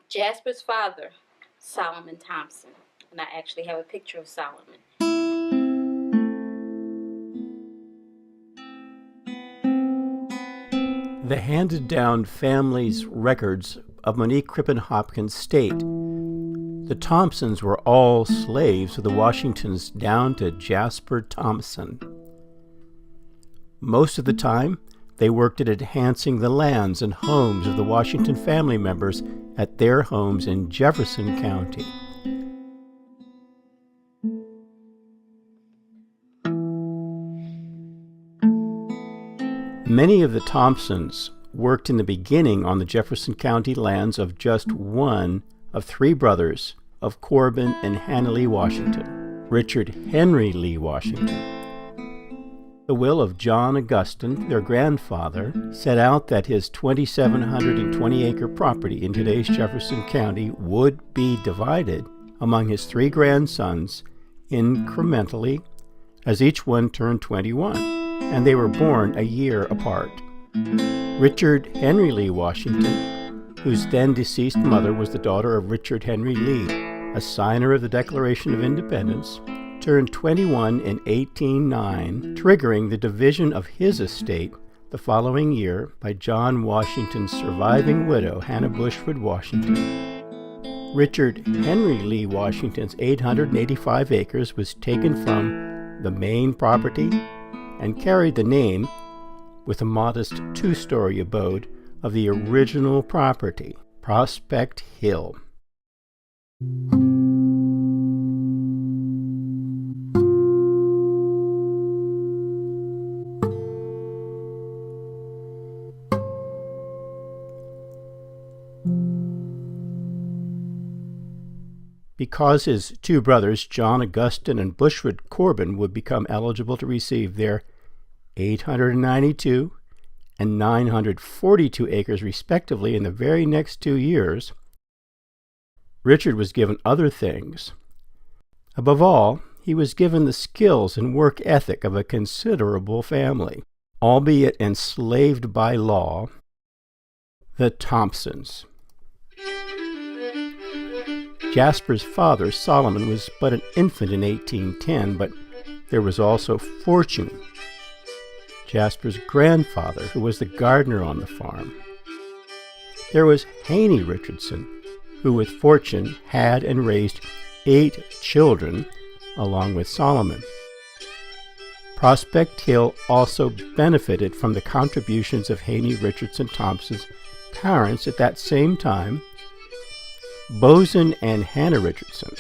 Jasper's father, Solomon Thompson, and I actually have a picture of Solomon. The handed-down family's records of Monique Crippen-Hopkins state the Thompsons were all slaves of the Washingtons down to Jasper Thompson. Most of the time, they worked at enhancing the lands and homes of the Washington family members at their homes in Jefferson County. Many of the Thompsons worked in the beginning on the Jefferson County lands of just one of three brothers of Corbin and Hannah Lee Washington, Richard Henry Lee Washington. The will of John Augustine, their grandfather, set out that his 2,720-acre property in today's Jefferson County would be divided among his three grandsons incrementally as each one turned 21, and they were born a year apart. Richard Henry Lee Washington, whose then-deceased mother was the daughter of Richard Henry Lee, a signer of the Declaration of Independence, turned 21 in 1809, triggering the division of his estate the following year by John Washington's surviving widow, Hannah Bushwood Washington. Richard Henry Lee Washington's 885 acres was taken from the main property and carried the name, with a modest two-story abode, of the original property, Prospect Hill. Because his two brothers, John Augustine and Bushwood Corbin, would become eligible to receive their 892 and 942 acres respectively in the very next 2 years, Richard was given other things. Above all, he was given the skills and work ethic of a considerable family, albeit enslaved by law, the Thompsons. Jasper's father, Solomon, was but an infant in 1810, but there was also Fortune, Jasper's grandfather, who was the gardener on the farm. There was Haney Richardson, who with Fortune had and raised 8 children, along with Solomon. Prospect Hill also benefited from the contributions of Haney Richardson Thompson's parents at that same time, Boson and Hannah Richardson.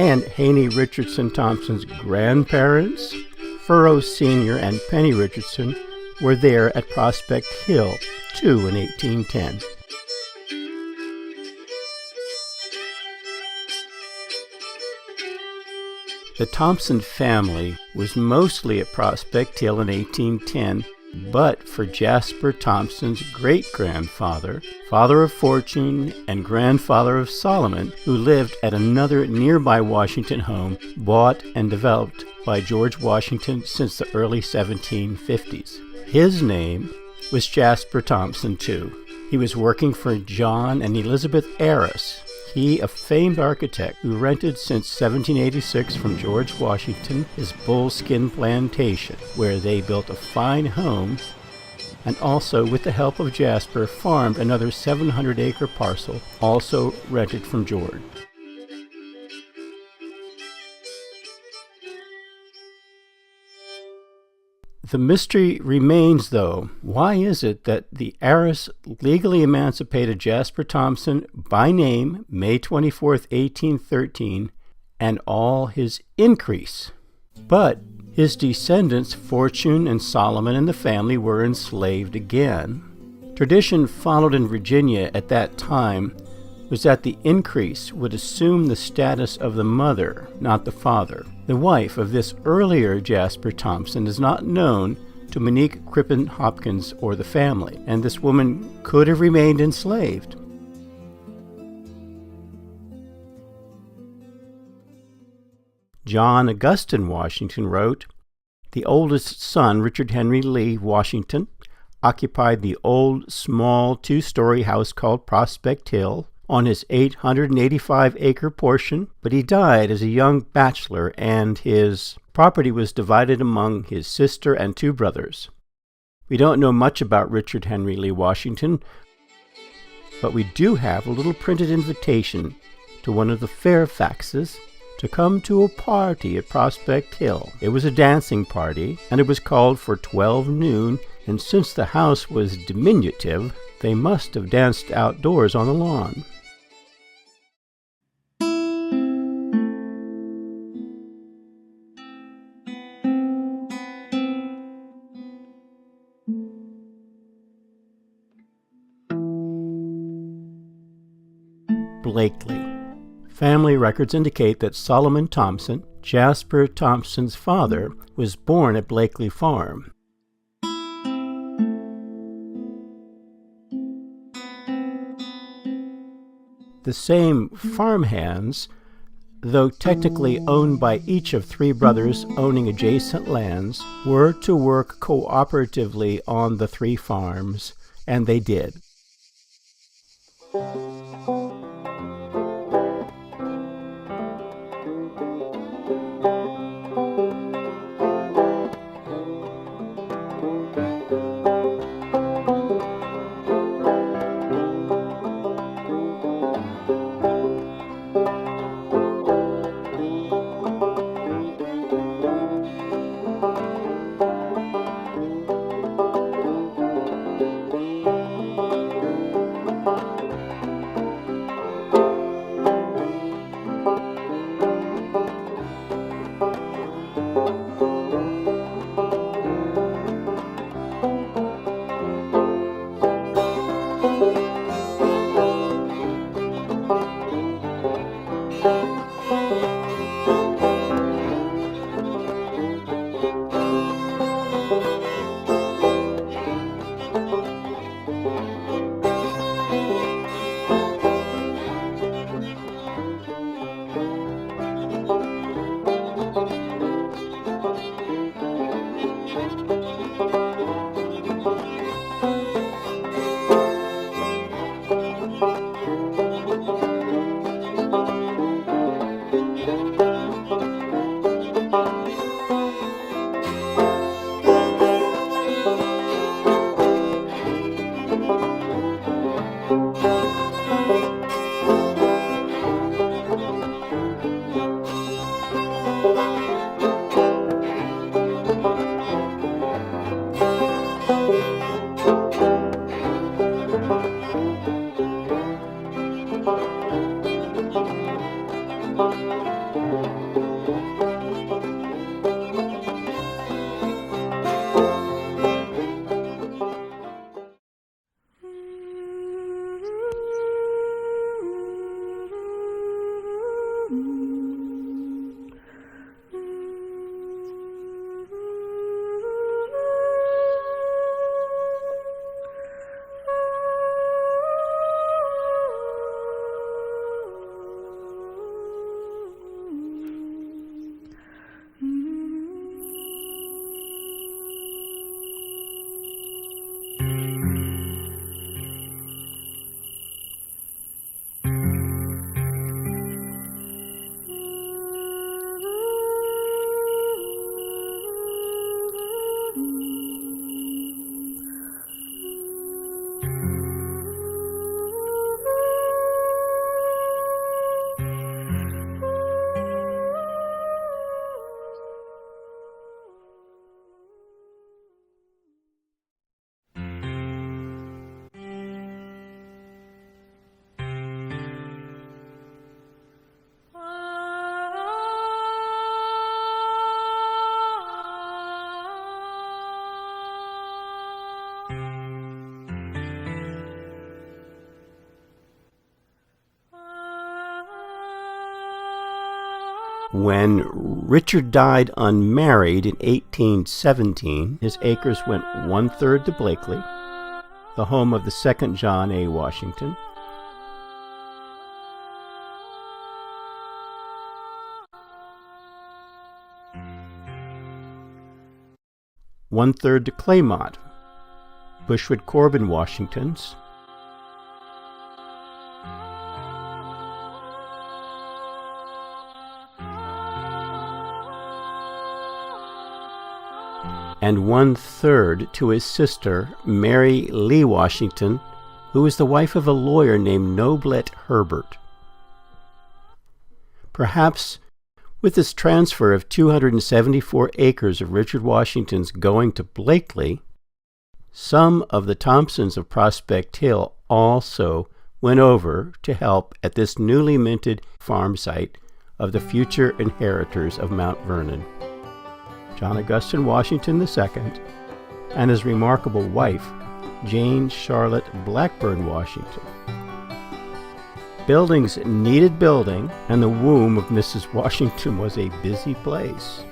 And Haney Richardson Thompson's grandparents, Furrow Sr. and Penny Richardson, were there at Prospect Hill, too, in 1810. The Thompson family was mostly at Prospect Hill in 1810, but for Jasper Thompson's great-grandfather, father of Fortune and grandfather of Solomon, who lived at another nearby Washington home bought and developed by George Washington since the early 1750s. His name was Jasper Thompson, too. He was working for John and Elizabeth Ayres. He, a famed architect who rented since 1786 from George Washington his bullskin plantation, where they built a fine home, and also, with the help of Jasper, farmed another 700-acre parcel, also rented from George. The mystery remains, though. Why is it that the heiress legally emancipated Jasper Thompson by name May 24, 1813, and all his increase? But his descendants, Fortune and Solomon and the family, were enslaved again. Tradition followed in Virginia at that time was that the increase would assume the status of the mother, not the father. The wife of this earlier Jasper Thompson is not known to Monique Crippen-Hopkins or the family, and this woman could have remained enslaved. John Augustine Washington wrote, "The oldest son, Richard Henry Lee Washington, occupied the old, small, two-story house called Prospect Hill on his 885-acre portion, but he died as a young bachelor, and his property was divided among his sister and two brothers." We don't know much about Richard Henry Lee Washington, but we do have a little printed invitation to one of the Fairfaxes to come to a party at Prospect Hill. It was a dancing party, and it was called for 12 noon, and since the house was diminutive, they must have danced outdoors on the lawn. Blakeley. Family records indicate that Solomon Thompson, Jasper Thompson's father, was born at Blakeley Farm. The same farmhands, though technically owned by each of three brothers owning adjacent lands, were to work cooperatively on the three farms, and they did. When Richard died unmarried in 1817, his acres went 1/3 to Blakeley, the home of the second John A. Washington, one-third to Claymont, Bushwood Corbin Washingtons, and 1/3 to his sister, Mary Lee Washington, who was the wife of a lawyer named Noblet Herbert. Perhaps with this transfer of 274 acres of Richard Washington's going to Blakeley, some of the Thompsons of Prospect Hill also went over to help at this newly minted farm site of the future inheritors of Mount Vernon. John Augustine Washington II and his remarkable wife, Jane Charlotte Blackburn Washington. Buildings needed building, and the womb of Mrs. Washington was a busy place.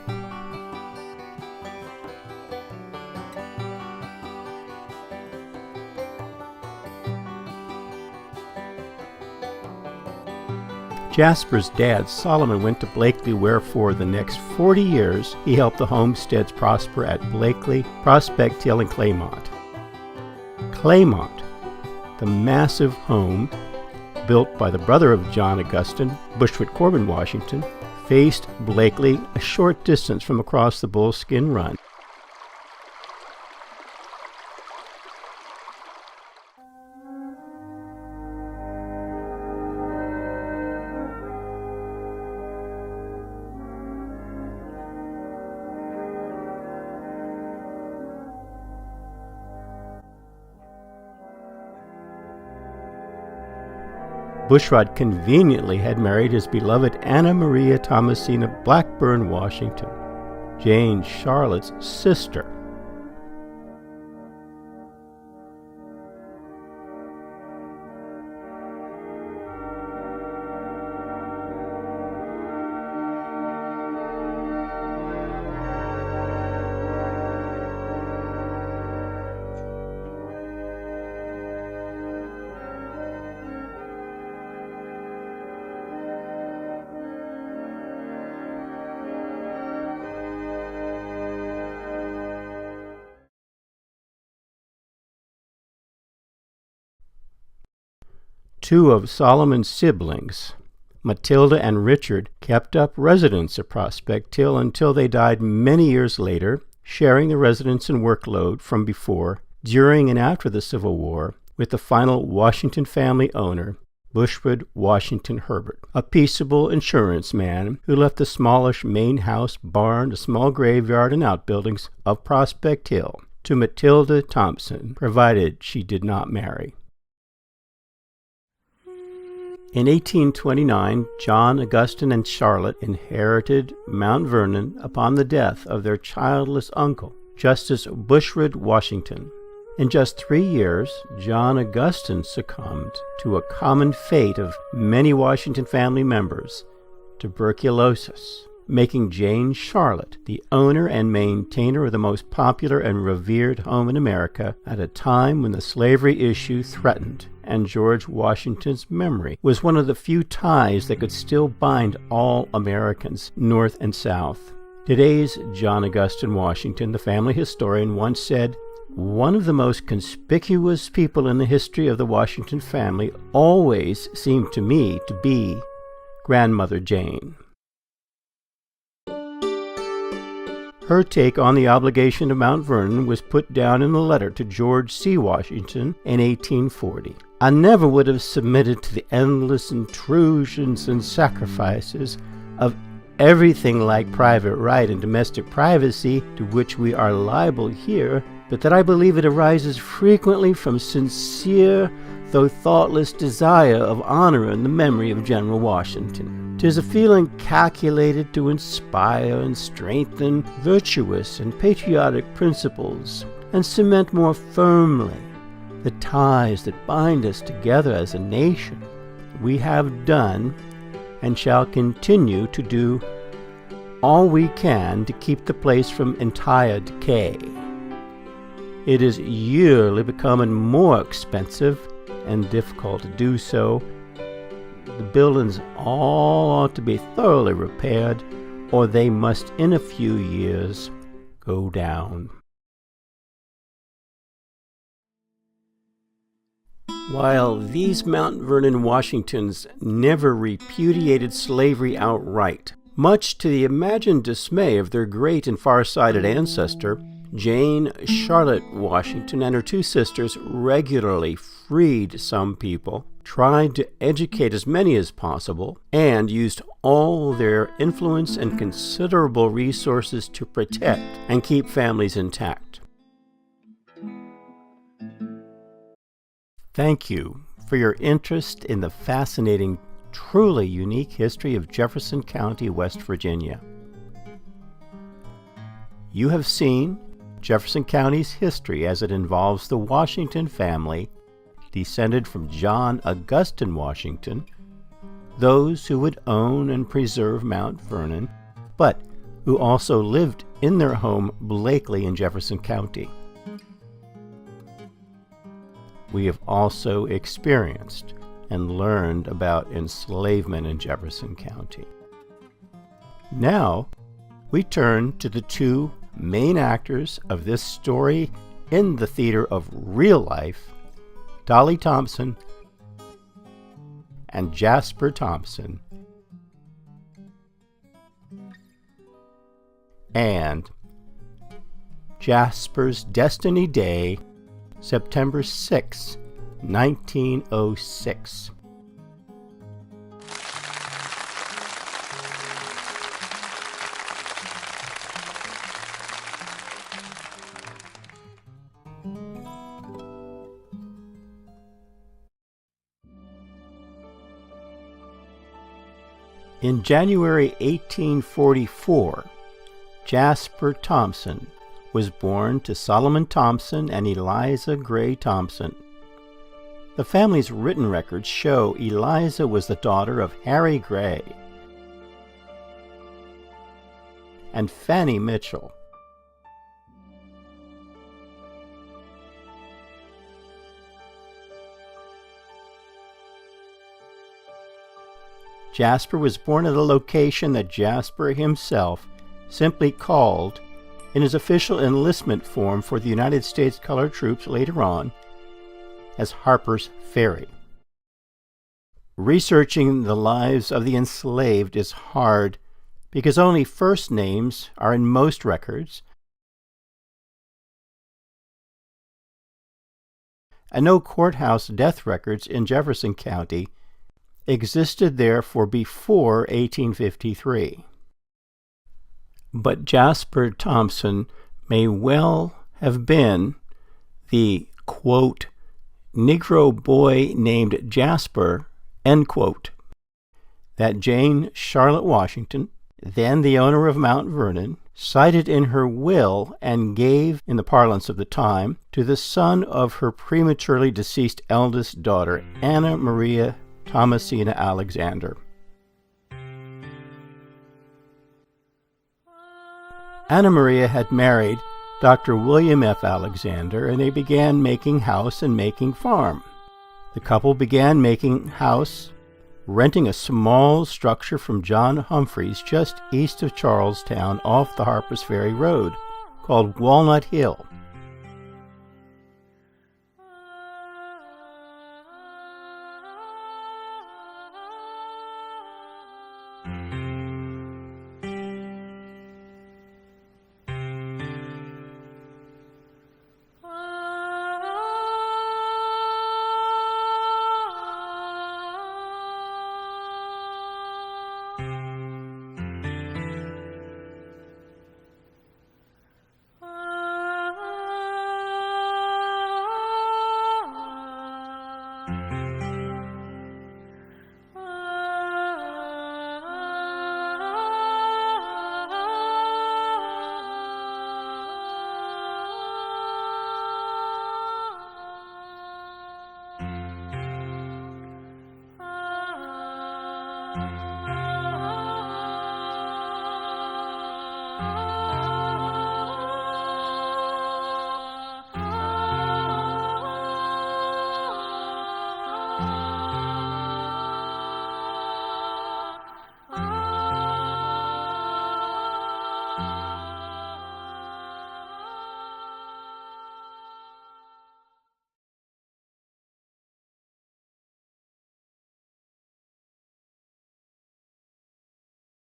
Jasper's dad, Solomon, went to Blakeley, where for the next 40 years he helped the homesteads prosper at Blakeley, Prospect Hill, and Claymont. Claymont, the massive home built by the brother of John Augustine, Bushwood Corbin Washington, faced Blakeley a short distance from across the Bullskin Run. Bushrod conveniently had married his beloved Anna Maria Thomasina Blackburn Washington, Jane Charlotte's sister. Two of Solomon's siblings, Matilda and Richard, kept up residence at Prospect Hill until they died many years later, sharing the residence and workload from before, during, and after the Civil War with the final Washington family owner, Bushwood Washington Herbert, a peaceable insurance man who left the smallish main house, barn, a small graveyard, and outbuildings of Prospect Hill to Matilda Thompson, provided she did not marry. In 1829, John Augustine and Charlotte inherited Mount Vernon upon the death of their childless uncle, Justice Bushwood Washington. In just 3 years, John Augustine succumbed to a common fate of many Washington family members, tuberculosis, making Jane Charlotte the owner and maintainer of the most popular and revered home in America at a time when the slavery issue threatened, and George Washington's memory was one of the few ties that could still bind all Americans, North and South. Today's John Augustine Washington, the family historian, once said, "One of the most conspicuous people in the history of the Washington family always seemed to me to be Grandmother Jane." Her take on the obligation of Mount Vernon was put down in a letter to George C. Washington in 1840. "I never would have submitted to the endless intrusions and sacrifices of everything like private right and domestic privacy to which we are liable here, but that I believe it arises frequently from sincere, though thoughtless desire of honoring the memory of General Washington. 'Tis a feeling calculated to inspire and strengthen virtuous and patriotic principles, and cement more firmly the ties that bind us together as a nation. We have done, and shall continue to do, all we can to keep the place from entire decay. It is yearly becoming more expensive and difficult to do so. The buildings all ought to be thoroughly repaired, or they must in a few years go down. While these Mount Vernon Washingtons never repudiated slavery outright, much to the imagined dismay of their great and far-sighted ancestor, Jane Charlotte Washington and her two sisters regularly freed some people, tried to educate as many as possible, and used all their influence and considerable resources to protect and keep families intact. Thank you for your interest in the fascinating, truly unique history of Jefferson County, West Virginia. You have seen Jefferson County's history as it involves the Washington family, descended from John Augustine Washington, those who would own and preserve Mount Vernon, but who also lived in their home Blakeley in Jefferson County. We have also experienced and learned about enslavement in Jefferson County. Now, we turn to the two main actors of this story in the theater of real life, Dolly Thompson and Jasper Thompson, and Jasper's Destiny Day, September 6, 1906. In January 1844, Jasper Thompson was born to Solomon Thompson and Eliza Gray Thompson. The family's written records show Eliza was the daughter of Harry Gray and Fanny Mitchell. Jasper was born at a location that Jasper himself simply called, in his official enlistment form for the United States Colored Troops later on, as Harper's Ferry. Researching the lives of the enslaved is hard because only first names are in most records, and no courthouse death records in Jefferson County existed there for before 1853. But Jasper Thompson may well have been the, quote, Negro boy named Jasper, end quote, that Jane Charlotte Washington, then the owner of Mount Vernon, cited in her will and gave, in the parlance of the time, to the son of her prematurely deceased eldest daughter, Anna Maria Thomasina Alexander. Anna Maria had married Dr. William F. Alexander, and they began making house and making farm. The couple began making house, renting a small structure from John Humphreys just east of Charlestown off the Harpers Ferry Road, called Walnut Hill.